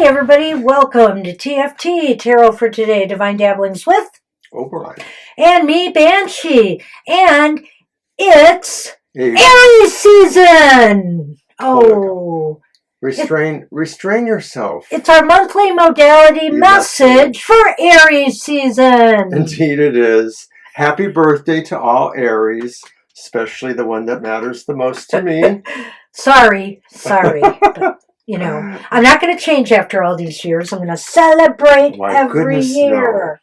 everybody, welcome to TFT, Tarot for Today, Divine Dabblings with Oberon. And me, Banshee. And it's Hey, Aries season! Oh, restrain yourself. it's our monthly modality message for Aries season. Indeed it is. Happy birthday to all Aries, especially the one that matters the most to me. Sorry. But, you know, I'm not going to change after all these years. I'm going to celebrate every year.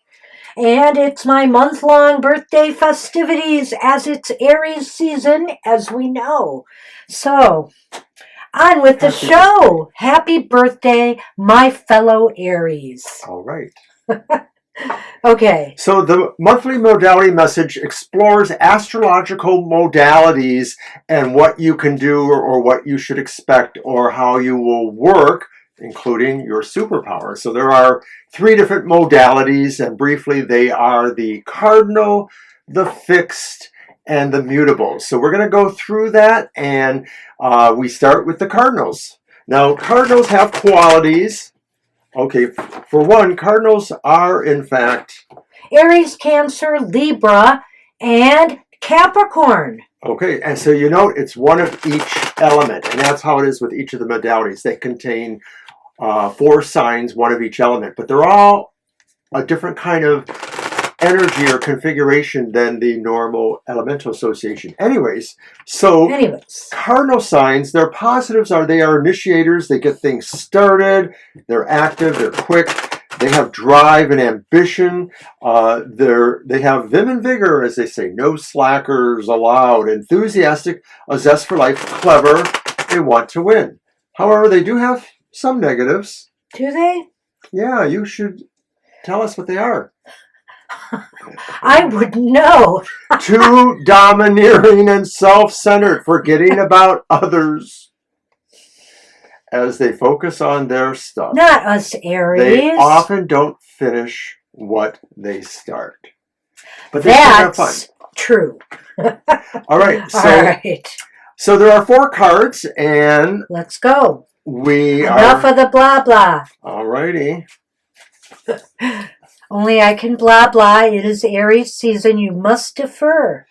No. And it's my month-long birthday festivities as it's Aries season, as we know. So, on with the show. Happy birthday, my fellow Aries. All right. Okay. So the monthly modality message explores astrological modalities and what you can do or what you should expect or how you will work, including your superpower. So there are 3 different modalities, and briefly they are the Cardinal, the Fixed, and the Mutable. So we're going to go through that, and we start with the Cardinals. Now, Cardinals have qualities. Okay, for one, Cardinals are, in fact, Aries, Cancer, Libra, and Capricorn. Okay, and so you know it's one of each element, and that's how it is with each of the modalities. They contain 4 signs, one of each element, but they're all a different kind of energy or configuration than the normal elemental association. Anyways, Cardinal signs, their positives are they are initiators, they get things started, they're active, they're quick, they have drive and ambition, they have vim and vigor, as they say, no slackers allowed, enthusiastic, a zest for life, clever, they want to win. However, they do have some negatives. Do they? Yeah, you should tell us what they are. I would know. Too domineering and self-centered, forgetting about others as they focus on their stuff. Not us, Aries. They often don't finish what they start. But they That's still have fun. True. All right. So there are 4 cards, and let's go. Enough of the blah blah. All righty. Only I can blah blah. It is Aries season. You must defer.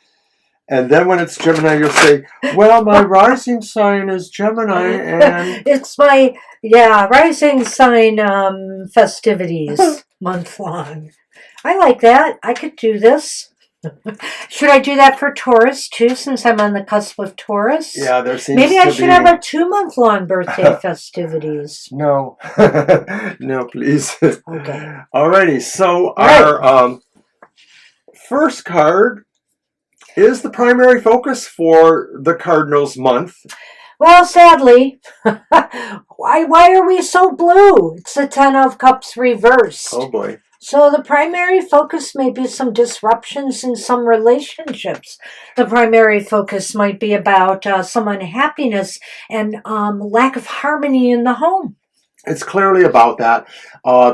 And then when it's Gemini, you'll say, well, my rising sign is Gemini, and it's my rising sign festivities month long. I like that. I could do this. Should I do that for Taurus too, since I'm on the cusp of Taurus? Yeah, there seems Maybe I to should be... have a 2-month-long birthday festivities. No. No, please. Okay. Alrighty, so our first card is the primary focus for the Cardinals month. Well, sadly, why are we so blue? It's the 10 of Cups reversed. Oh boy. So the primary focus may be some disruptions in some relationships. The primary focus might be about some unhappiness and lack of harmony in the home. It's clearly about that.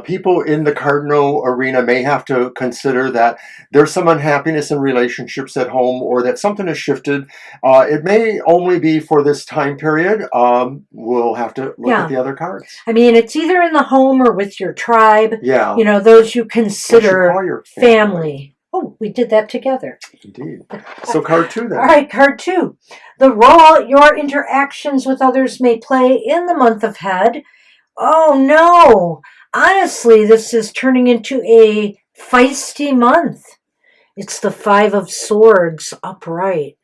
People in the Cardinal arena may have to consider that there's some unhappiness in relationships at home, or that something has shifted. It may only be for this time period. We'll have to look at the other cards. I mean, it's either in the home or with your tribe. Yeah. You know, those you consider your family. Oh, we did that together. Indeed. So card 2 then. All right, card 2. The role your interactions with others may play in the month ahead. Oh, no. Honestly, this is turning into a feisty month. It's the 5 of Swords upright.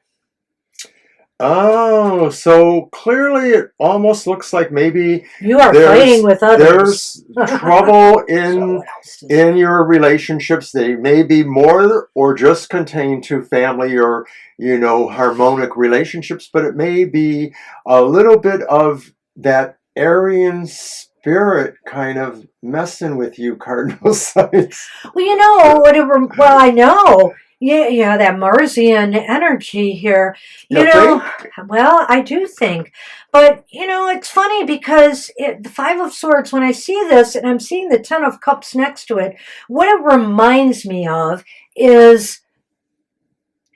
Oh, so clearly it almost looks like maybe you are fighting with others. There's trouble in your relationships. They may be more or just contained to family or, harmonic relationships, but it may be a little bit of that Aryan spirit kind of messing with you, Cardinal signs. Well, I know. Yeah, that Marsian energy here. Well, I do think. But, it's funny because the 5 of Swords, when I see this and I'm seeing the 10 of Cups next to it, what it reminds me of is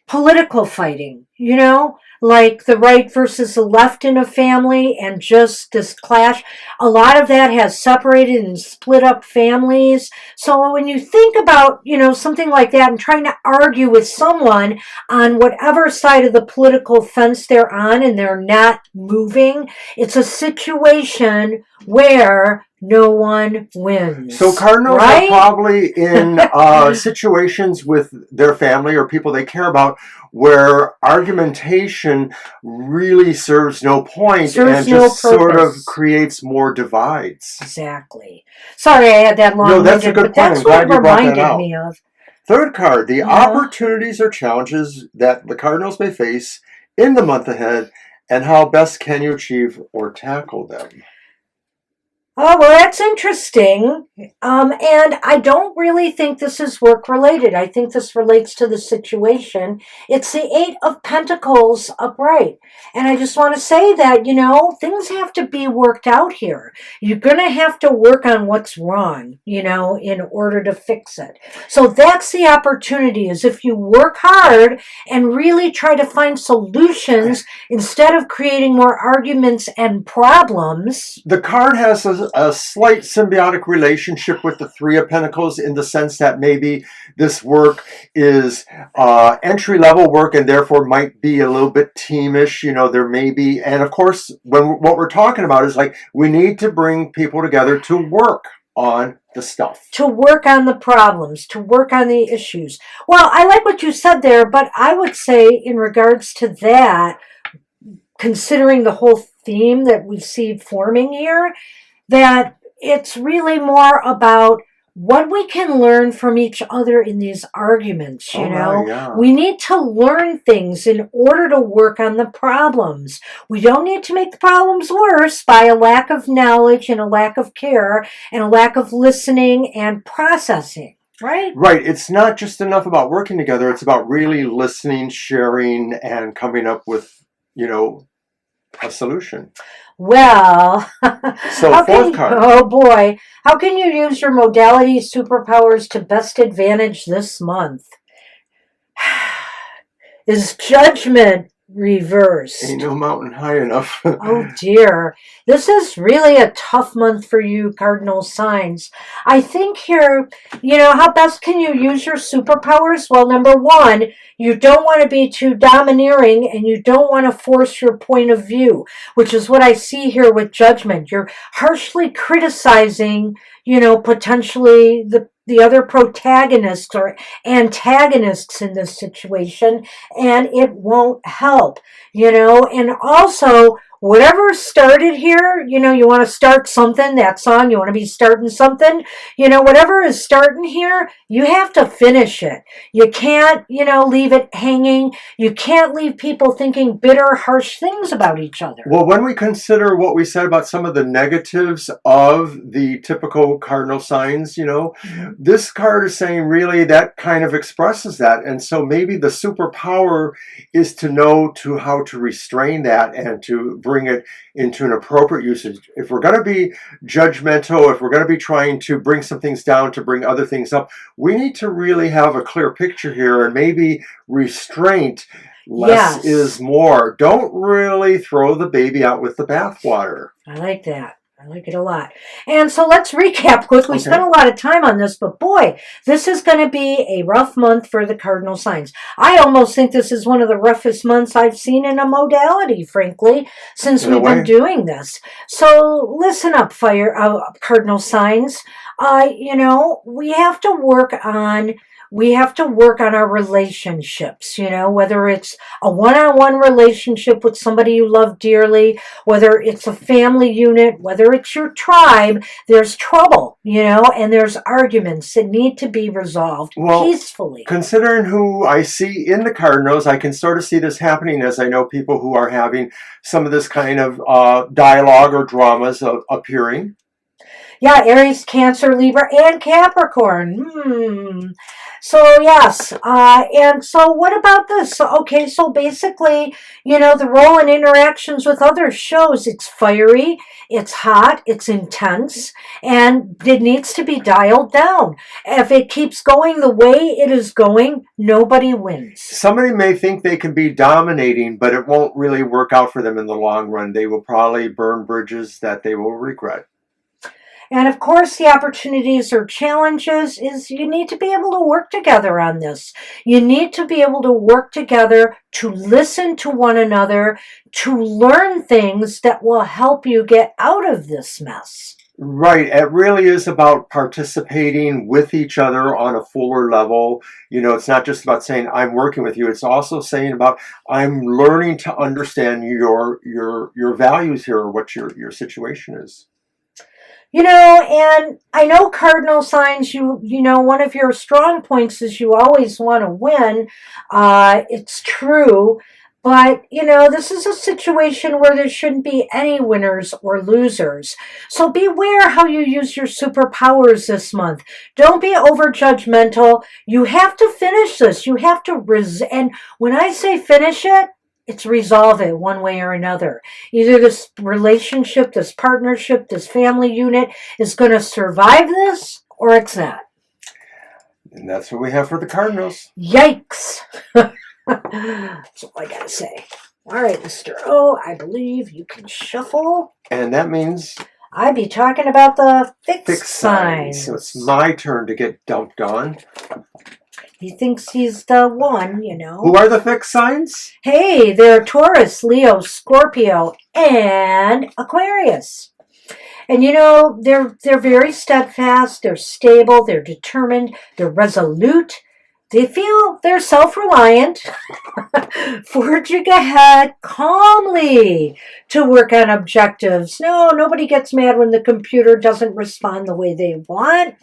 political fighting, you know, like the right versus the left in a family and just this clash. A lot of that has separated and split up families. So when you think about, you know, something like that and trying to argue with someone on whatever side of the political fence they're on and they're not moving, it's a situation where no one wins. So cardinals right? are probably in situations with their family or people they care about where argumentation really serves no point and just sort of creates more divides. Exactly. Sorry I had that long No, that's a good point. I'm glad you brought that out. Me of. Third card, the opportunities or challenges that the cardinals may face in the month ahead and how best can you achieve or tackle them. Oh, well, that's interesting. And I don't really think this is work related. I think this relates to the situation. It's the Eight of Pentacles upright. And I just want to say that, you know, things have to be worked out here. You're going to have to work on what's wrong, you know, in order to fix it. So that's the opportunity, is if you work hard and really try to find solutions instead of creating more arguments and problems. The card has a slight symbiotic relationship with the Three of Pentacles in the sense that maybe this work is entry-level work and therefore might be a little bit teamish. You know, there may be, and of course, what we're talking about is like we need to bring people together to work on the stuff. To work on the problems, to work on the issues. Well, I like what you said there, but I would say in regards to that, considering the whole theme that we see forming here, that it's really more about what we can learn from each other in these arguments, you know. Yeah. We need to learn things in order to work on the problems. We don't need to make the problems worse by a lack of knowledge and a lack of care and a lack of listening and processing. Right? Right. It's not just enough about working together. It's about really listening, sharing, and coming up with, you know, a solution. Well, so fourth card. Oh boy, how can you use your modality superpowers to best advantage this month? Is Judgment reversed? Ain't no mountain high enough. Oh dear, this is really a tough month for you, cardinal signs. I think here, you know, how best can you use your superpowers? Well, number one, you don't want to be too domineering and you don't want to force your point of view, which is what I see here with Judgment. You're harshly criticizing, you know, potentially the other protagonists or antagonists in this situation, and it won't help, you know. And also, whatever started here, you know, you want to start something, that song, you want to be starting something, you know, whatever is starting here, you have to finish it. You can't, you know, leave it hanging. You can't leave people thinking bitter, harsh things about each other. Well, when we consider what we said about some of the negatives of the typical cardinal signs, you know, this card is saying really that kind of expresses that. And so maybe the superpower is to know how to restrain that and to bring it into an appropriate usage. If we're going to be judgmental, if we're going to be trying to bring some things down to bring other things up, we need to really have a clear picture here, and maybe restraint, less is more. Don't really throw the baby out with the bathwater. I like that. I like it a lot. And so let's recap quickly. We spent a lot of time on this, but boy, this is going to be a rough month for the cardinal signs. I almost think this is one of the roughest months I've seen in a modality, frankly, since we've been doing this. So listen up, cardinal signs. You know, we have to work on our relationships, you know, whether it's a one-on-one relationship with somebody you love dearly, whether it's a family unit, whether it's your tribe, there's trouble, you know, and there's arguments that need to be resolved peacefully. Considering who I see in the cardinals, I can sort of see this happening as I know people who are having some of this kind of dialogue or dramas appearing. Yeah, Aries, Cancer, Libra, and Capricorn. So yes, and so what about this? Okay, so basically, the role and interactions with others shows it's fiery, it's hot, it's intense, and it needs to be dialed down. If it keeps going the way it is going, nobody wins. Somebody may think they can be dominating, but it won't really work out for them in the long run. They will probably burn bridges that they will regret. And of course, the opportunities or challenges is you need to be able to work together on this. You need to be able to work together to listen to one another, to learn things that will help you get out of this mess. Right. It really is about participating with each other on a fuller level. It's not just about saying, I'm working with you. It's also saying about, I'm learning to understand your values here, or what your situation is. And I know cardinal signs, one of your strong points is you always want to win. It's true. But, this is a situation where there shouldn't be any winners or losers. So beware how you use your superpowers this month. Don't be over judgmental. You have to finish this. You have to and when I say finish it, it's resolve it one way or another. Either this relationship, this partnership, this family unit is going to survive this, or it's not. And that's what we have for the Cardinals. Yikes. That's all I got to say. All right, Mr. O, I believe you can shuffle. And that means I'd be talking about the fixed signs. So it's my turn to get dumped on. He thinks he's the one, Who are the fixed signs? Hey, they're Taurus, Leo, Scorpio, and Aquarius. And they're very steadfast, they're stable, they're determined, they're resolute. They feel they're self-reliant, forging ahead calmly to work on objectives. No, nobody gets mad when the computer doesn't respond the way they want.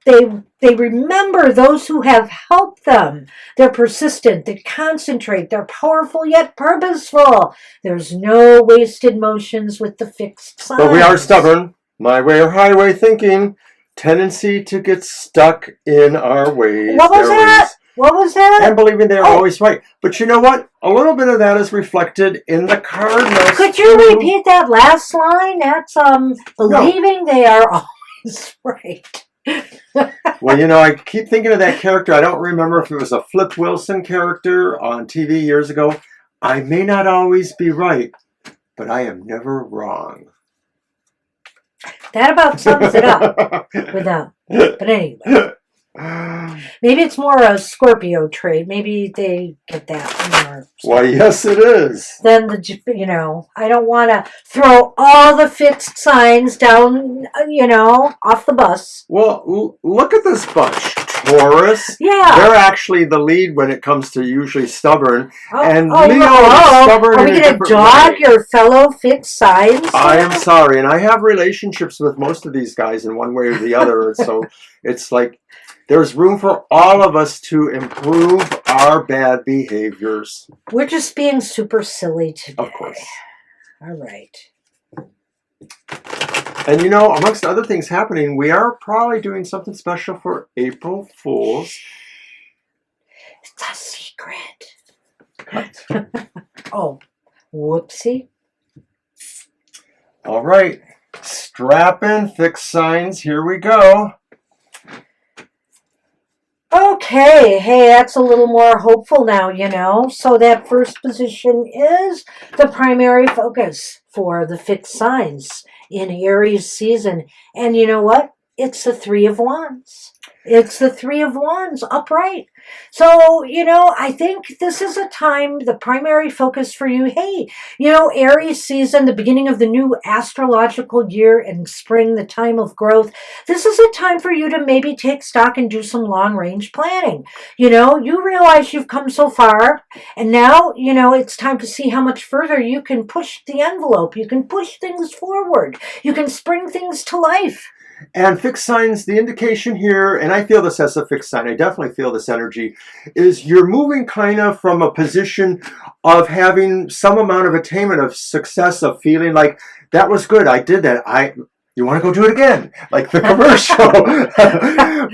They remember those who have helped them. They're persistent, they concentrate, they're powerful yet purposeful. There's no wasted motions with the fixed signs. But we are stubborn. My way or highway thinking. Tendency to get stuck in our ways. What was that? And believing they're always right. But you know what? A little bit of that is reflected in the Cardinals. Could you repeat that last line? That's believing they are always right. Well, I keep thinking of that character. I don't remember if it was a Flip Wilson character on TV years ago. I may not always be right, but I am never wrong. That about sums it up with them. But anyway. Maybe it's more a Scorpio trait. Maybe they get that more. Why, yes, it is. Then I don't want to throw all the fixed signs down, off the bus. Well, look at this bunch. Taurus. Yeah. They're actually the lead when it comes to usually stubborn. And Leo is stubborn. Are we going to dog your fellow fixed signs? I am sorry. And I have relationships with most of these guys in one way or the other. So it's like there's room for all of us to improve our bad behaviors. We're just being super silly today. Of course. All right. And amongst other things happening, we are probably doing something special for April Fools. It's a secret. Oh, whoopsie. All right. Strap in, fixed signs. Here we go. Okay, hey, that's a little more hopeful now, So that first position is the primary focus for the fixed signs in Aries season. And you know what? It's the Three of Wands. It's the Three of Wands upright. So, I think this is a time, the primary focus for you. Hey, Aries season, the beginning of the new astrological year in spring, the time of growth. This is a time for you to maybe take stock and do some long range planning. You realize you've come so far, and now, it's time to see how much further you can push the envelope. You can push things forward. You can spring things to life. And fixed signs, the indication here, and I feel this as a fixed sign, I definitely feel this energy, is you're moving kind of from a position of having some amount of attainment of success, of feeling like, that was good, I did that. you want to go do it again, like the commercial.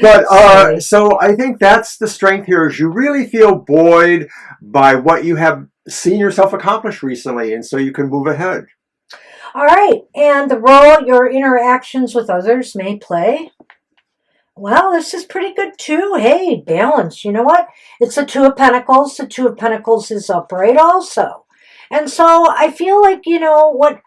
But so I think that's the strength here, is you really feel buoyed by what you have seen yourself accomplish recently, and so you can move ahead. All right, and the role your interactions with others may play. Well, this is pretty good too. Hey, balance. You know what? It's the Two of Pentacles. The Two of Pentacles is upright also. And so I feel like, you know, what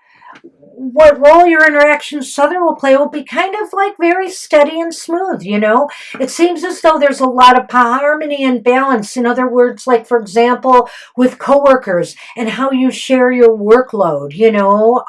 role your interactions with others will play will be kind of like very steady and smooth, you know. It seems as though there's a lot of harmony and balance. In other words, like, for example, with coworkers and how you share your workload, you know,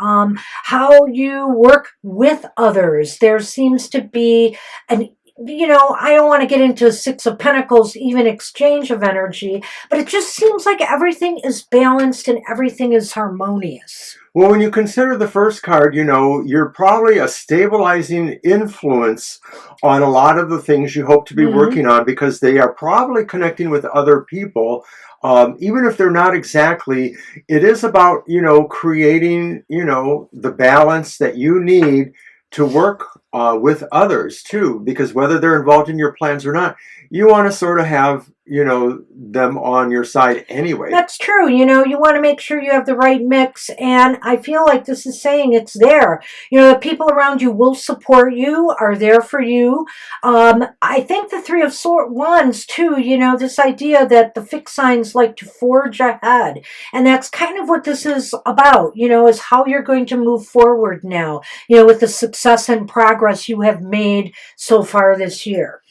how you work with others. There seems to be an, you know, I don't want to get into Six of Pentacles, even exchange of energy, but it just seems like everything is balanced and everything is harmonious. Well, when you consider the first card, you know, you're probably a stabilizing influence on a lot of the things you hope to be working on, because they are probably connecting with other people. Even if they're not exactly, it is about, you know, creating, you know, the balance that you need to work with others too, because whether they're involved in your plans or not, you want to sort of have, you know, them on your side anyway. That's true. You know, you want to make sure you have the right mix, and I feel like this is saying it's there. You know, the people around you will support you, are there for you. I think the Three of Wands too, you know, this idea that the fixed signs like to forge ahead, and that's kind of what this is about, you know, is how you're going to move forward now, you know, with the success and progress you have made so far this year.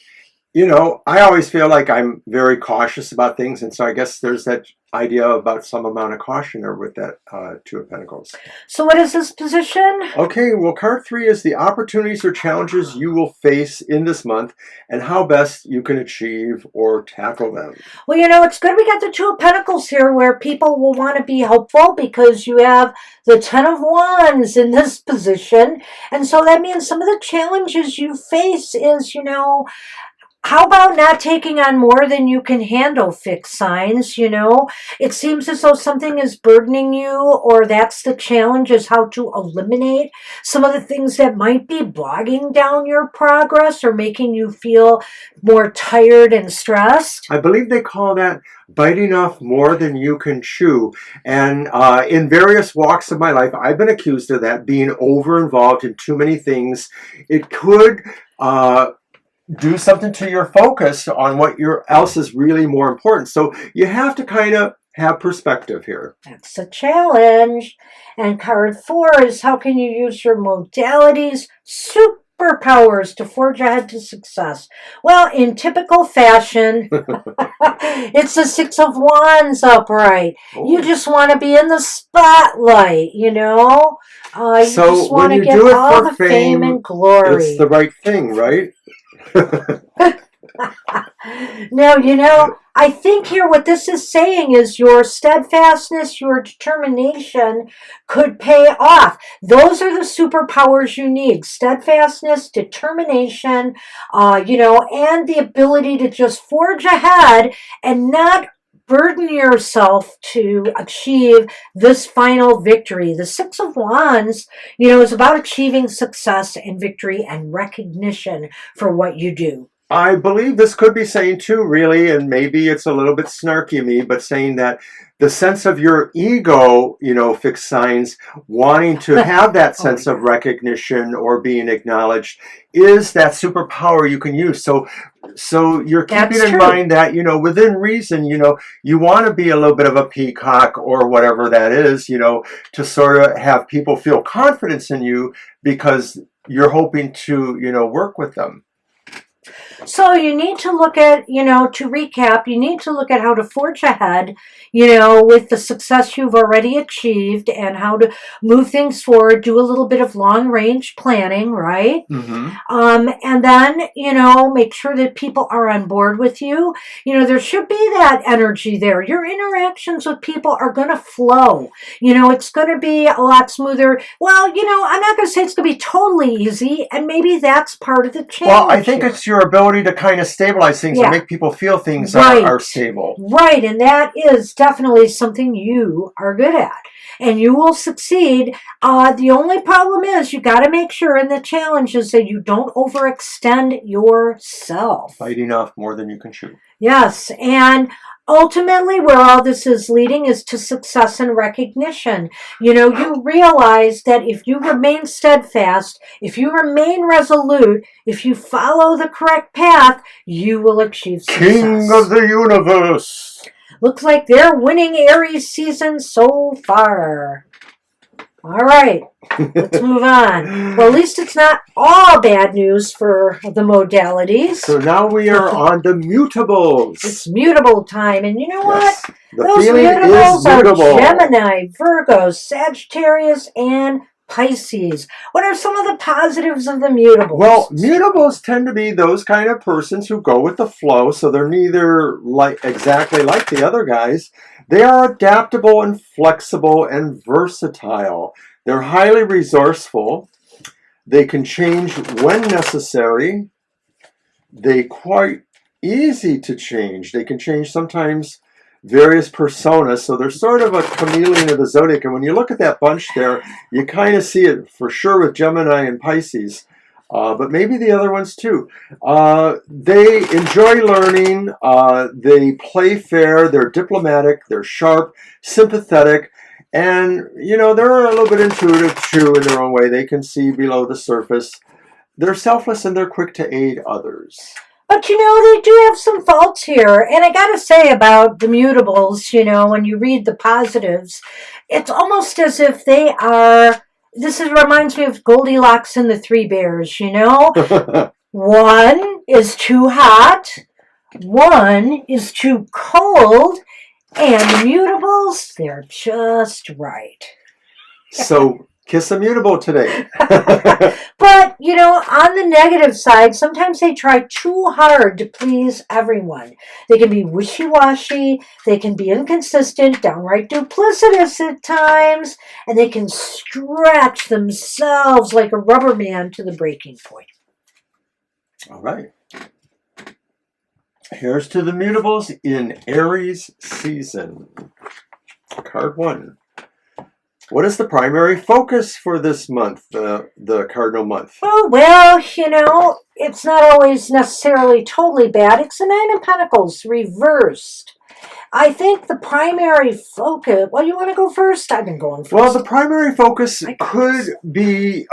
You know, I always feel like I'm very cautious about things, and so I guess there's that idea about some amount of caution there with that Two of Pentacles. So what is this position? Okay, well, card 3 is the opportunities or challenges you will face in this month and how best you can achieve or tackle them. Well, you know, it's good we got the Two of Pentacles here, where people will want to be helpful, because you have the Ten of Wands in this position. And so that means some of the challenges you face is, you know, how about not taking on more than you can handle, fixed signs, you know? It seems as though something is burdening you, or that's the challenge, is how to eliminate some of the things that might be bogging down your progress or making you feel more tired and stressed. I believe they call that biting off more than you can chew. And in various walks of my life, I've been accused of that, being over-involved in too many things. It could do something to your focus on what else is really more important. So you have to kind of have perspective here. That's a challenge. And card 4 is how can you use your modalities, superpowers to forge ahead to success. Well, in typical fashion, it's the Six of Wands upright. Oh. You just want to be in the spotlight, you know? You so just want to get all the fame and glory. It's the right thing, right? No, you know, I think here what this is saying is your steadfastness, your determination could pay off. Those are the superpowers you need. Steadfastness, determination, you know, and the ability to just forge ahead and not burden yourself to achieve this final victory. The Six of Wands, you know, is about achieving success and victory and recognition for what you do. I believe this could be saying too, really, and maybe it's a little bit snarky of me, but saying that the sense of your ego, you know, fixed signs, wanting to have that sense of recognition or being acknowledged is that superpower you can use. So you're keeping in mind that, you know, within reason, you know, you want to be a little bit of a peacock or whatever that is, you know, to sort of have people feel confidence in you because you're hoping to, you know, work with them. So you need to look at, you know, to recap, you need to look at how to forge ahead, you know, with the success you've already achieved and how to move things forward, do a little bit of long range planning, right? Mm-hmm. And then, you know, make sure that people are on board with you. You know, there should be that energy there. Your interactions with people are going to flow. You know, it's going to be a lot smoother. Well, you know, I'm not going to say it's going to be totally easy, and maybe that's part of the challenge. Well, I think it's your your ability to kind of stabilize things and make people feel things are stable. Right, and that is definitely something you are good at. And you will succeed. The only problem is you got to make sure in the challenge is that you don't overextend yourself. Biting off more than you can chew. Yes, and ultimately where all this is leading is to success and recognition. You know, you realize that if you remain steadfast, if you remain resolute, if you follow the correct path, you will achieve success. King of the universe! Looks like they're winning Aries season so far. All right, let's move on. Well, at least it's not all bad news for the modalities. So now we are on the mutables. It's mutable time, and you know what? The Those feeling mutables is mutable. are Gemini, Virgo, Sagittarius, and Pisces. What are some of the positives of the mutables? Well, mutables tend to be those kind of persons who go with the flow, so they're neither exactly like the other guys. They are adaptable and flexible and versatile. They're highly resourceful. They can change when necessary. They're quite easy to change. They can change sometimes various personas, so they're sort of a chameleon of the zodiac. And when you look at that bunch there, you kind of see it for sure with Gemini and Pisces, but maybe the other ones too. They enjoy learning, they play fair, they're diplomatic, they're sharp, sympathetic, and you know, they're a little bit intuitive too in their own way. They can see below the surface. They're selfless and they're quick to aid others. But, you know, they do have some faults here. And I got to say about the mutables, you know, when you read the positives, it's almost as if they are, reminds me of Goldilocks and the Three Bears, you know. One is too hot, one is too cold, and the mutables, they're just right. So kiss a mutable today. But, you know, on the negative side, sometimes they try too hard to please everyone. They can be wishy-washy, they can be inconsistent, downright duplicitous at times, and they can stretch themselves like a rubber man to the breaking point. All right. Here's to the mutables in Aries season. Card 1. What is the primary focus for this month, the Cardinal month? Oh, well, you know, it's not always necessarily totally bad. It's the Nine of Pentacles reversed. I think the primary focus... Well, you want to go first? I've been going first. Well, the primary focus could be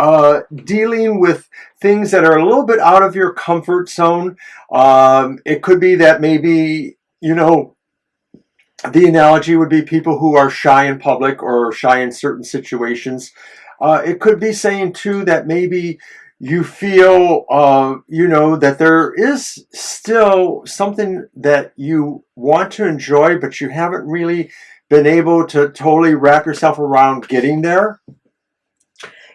dealing with things that are a little bit out of your comfort zone. It could be that maybe, you know, the analogy would be people who are shy in public or shy in certain situations. It could be saying, too, that maybe you feel, you know, that there is still something that you want to enjoy, but you haven't really been able to totally wrap yourself around getting there.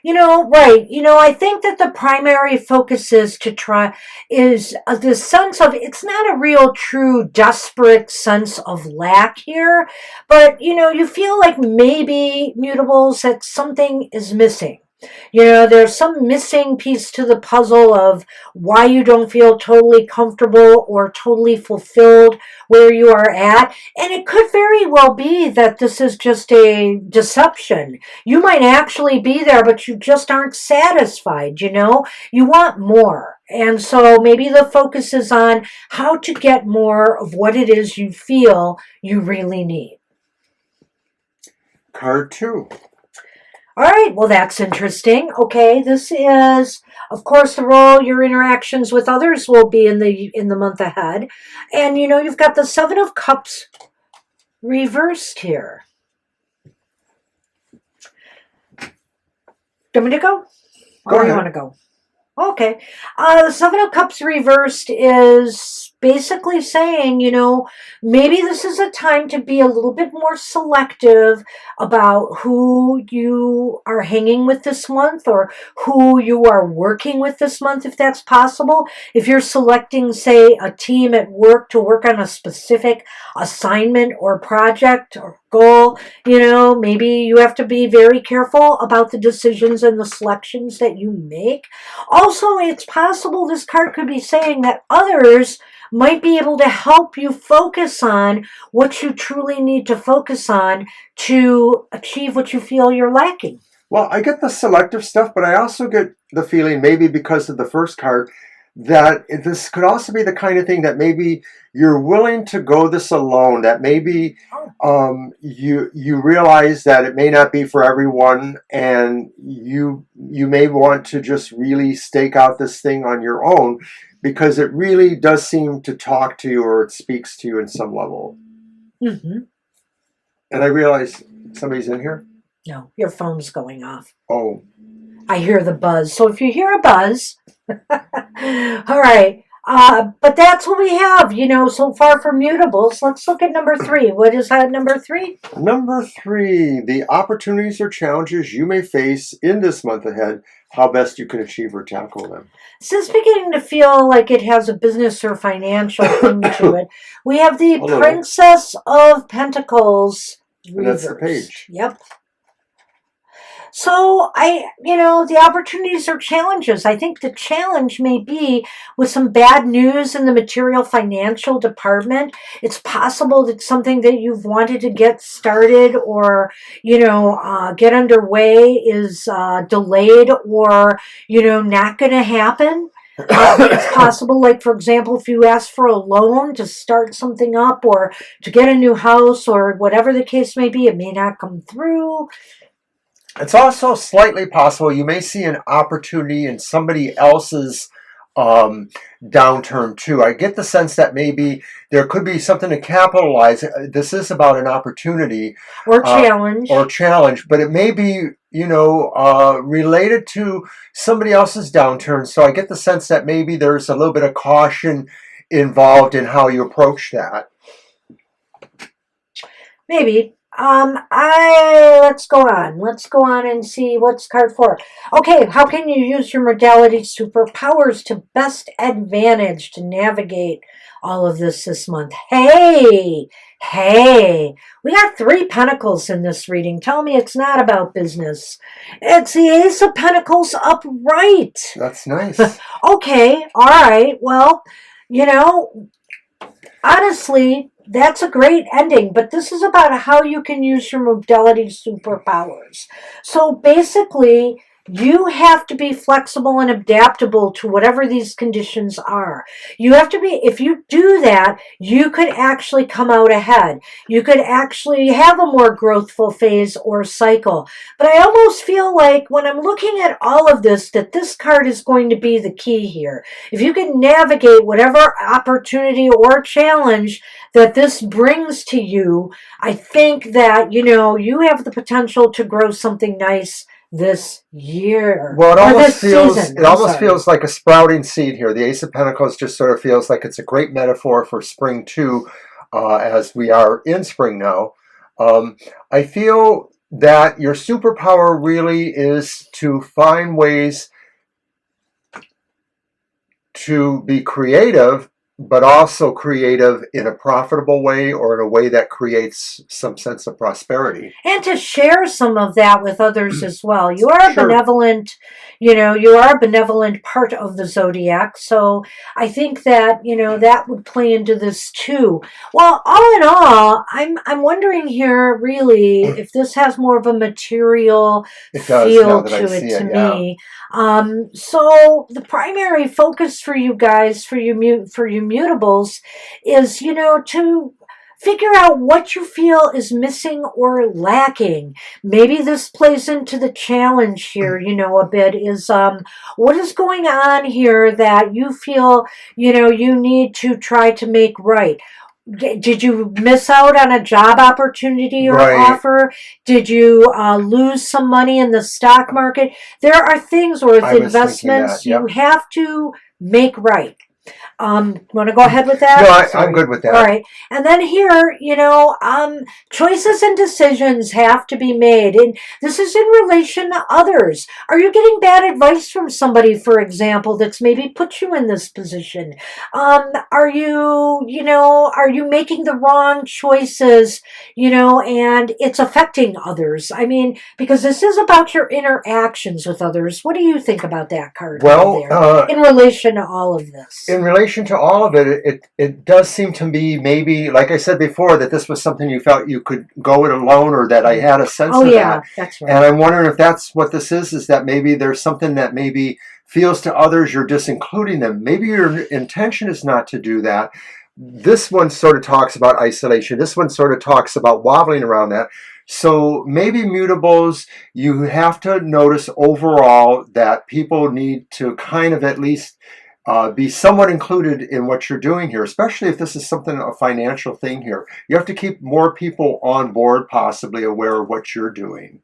You know, right. You know, I think that the primary focus is the sense of, it's not a real true desperate sense of lack here, but, you know, you feel like maybe mutables that something is missing. You know, there's some missing piece to the puzzle of why you don't feel totally comfortable or totally fulfilled where you are at. And it could very well be that this is just a deception. You might actually be there, but you just aren't satisfied, you know? You want more. And so maybe the focus is on how to get more of what it is you feel you really need. Card 2. All right, well, that's interesting. Okay, this is, of course, the role your interactions with others will be in the month ahead. And, you know, you've got the Seven of Cups reversed here. Do you want me to go? Go ahead. You want to go? Okay. The Seven of Cups reversed is basically saying, you know, maybe this is a time to be a little bit more selective about who you are hanging with this month or who you are working with this month, if that's possible. If you're selecting, say, a team at work to work on a specific assignment or project, or goal. Maybe you have to be very careful about the decisions and the selections that you make. Also, it's possible this card could be saying that others might be able to help you focus on what you truly need to focus on to achieve what you feel you're lacking. Well, I get the selective stuff, but I also get the feeling, maybe because of the first card, that this could also be the kind of thing that maybe you're willing to go this alone, that maybe you realize that it may not be for everyone, and you may want to just really stake out this thing on your own, because it really does seem to talk to you, or it speaks to you in some level. Mm-hmm. And I realize somebody's in here. No, your phone's going off. Oh. I hear the buzz. So if you hear a buzz, all right. But that's what we have, so far for mutables. Let's look at number 3. What is that, number 3? Number 3, the opportunities or challenges you may face in this month ahead, how best you can achieve or tackle them. This is beginning to feel like it has a business or financial thing to it. We have the Princess of Pentacles. And that's the page. Yep. So the opportunities or challenges. I think the challenge may be with some bad news in the material financial department. It's possible that something that you've wanted to get started or, get underway is delayed or, not going to happen. It's possible, like, for example, if you ask for a loan to start something up or to get a new house or whatever the case may be, it may not come through. It's also slightly possible you may see an opportunity in somebody else's downturn too. I get the sense that maybe there could be something to capitalize. This is about an opportunity or challenge, but it may be related to somebody else's downturn. So I get the sense that maybe there's a little bit of caution involved in how you approach that. Maybe. Let's go on. Let's go on and see what's card 4. Okay, how can you use your modality superpowers to best advantage to navigate all of this month? Hey, we got 3 pentacles in this reading. Tell me it's not about business. It's the Ace of Pentacles upright. That's nice. Okay, all right. Well, honestly, that's a great ending, but this is about how you can use your modality superpowers. So basically, you have to be flexible and adaptable to whatever these conditions are. You have to be, if you do that, you could actually come out ahead. You could actually have a more growthful phase or cycle. But I almost feel like when I'm looking at all of this, that this card is going to be the key here. If you can navigate whatever opportunity or challenge that this brings to you, I think that, you have the potential to grow something nice this year. Well, it almost feels like a sprouting seed here. The Ace of Pentacles just sort of feels like it's a great metaphor for spring too, as we are in spring now. I feel that your superpower really is to find ways to be creative, but also creative in a profitable way or in a way that creates some sense of prosperity. And to share some of that with others as well. You are a benevolent, you are a benevolent part of the Zodiac. So I think that, that would play into this too. Well, all in all, I'm wondering here really if this has more of a material feel to it to me. So the primary focus for you guys, for you mutables, is to figure out what you feel is missing or lacking. Maybe this plays into the challenge here, a bit, is what is going on here that you feel you need to try to make right. Did you miss out on a job opportunity or offer? Did you lose some money in the stock market? There are things with investments you have to make right. Want to go ahead with that? No, I'm good with that. All right. And then here, choices and decisions have to be made. And this is in relation to others. Are you getting bad advice from somebody, for example, that's maybe put you in this position? Are you making the wrong choices, and it's affecting others? I mean, because this is about your interactions with others. What do you think about that card? Well, in relation to all of this. In relation to all of it, it does seem to be maybe, like I said before, that this was something you felt you could go it alone, or that I had a sense of that. Oh, yeah, that's right. And I'm wondering if that's what this is that maybe there's something that maybe feels to others you're disincluding them. Maybe your intention is not to do that. This one sort of talks about isolation. This one sort of talks about wobbling around that. So maybe mutables, you have to notice overall that people need to kind of at least be somewhat included in what you're doing here, especially if this is a financial thing here. You have to keep more people on board, possibly aware of what you're doing.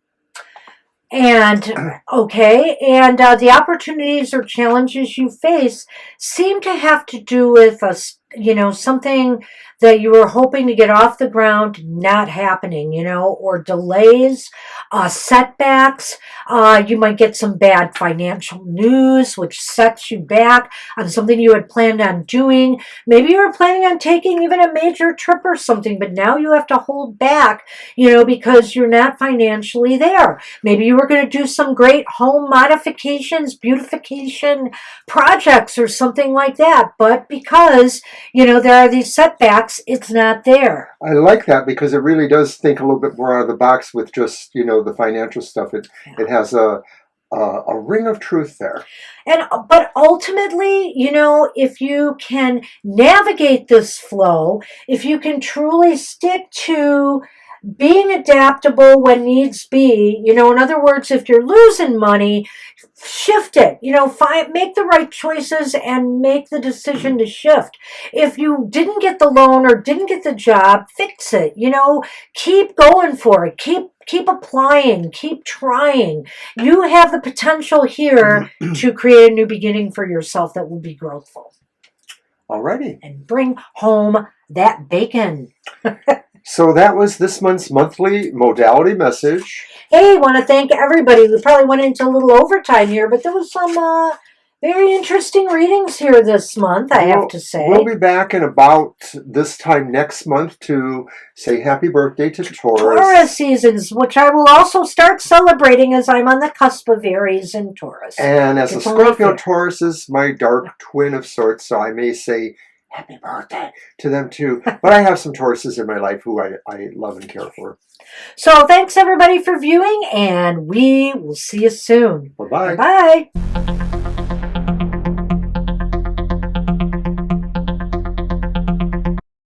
And, okay, and the opportunities or challenges you face seem to have to do with something that you were hoping to get off the ground not happening, or delays, setbacks. You might get some bad financial news, which sets you back on something you had planned on doing. Maybe you were planning on taking even a major trip or something, but now you have to hold back, because you're not financially there. Maybe you were going to do some great home modifications, beautification projects or something like that, but because there are these setbacks, it's not there. I like that because it really does think a little bit more out of the box with just, the financial stuff. It has a ring of truth there. But ultimately, if you can navigate this flow, if you can truly stick to being adaptable when needs be, in other words, if you're losing money, shift it, make the right choices and make the decision to shift. If you didn't get the loan or didn't get the job, fix it, keep going for it, keep applying, keep trying. You have the potential here to create a new beginning for yourself that will be growthful. Alrighty. And bring home that bacon. So that was this month's monthly modality message. Hey, want to thank everybody. We probably went into a little overtime here, but there was some very interesting readings here this month, I have to say. We'll be back in about this time next month to say happy birthday to Taurus. Taurus seasons, which I will also start celebrating as I'm on the cusp of Aries and Taurus. And as a Scorpio, Taurus is my dark twin of sorts, so I may say happy birthday to them too. But I have some Tauruses in my life who I love and care for. So thanks everybody for viewing, and we will see you soon. Bye-bye. Bye-bye.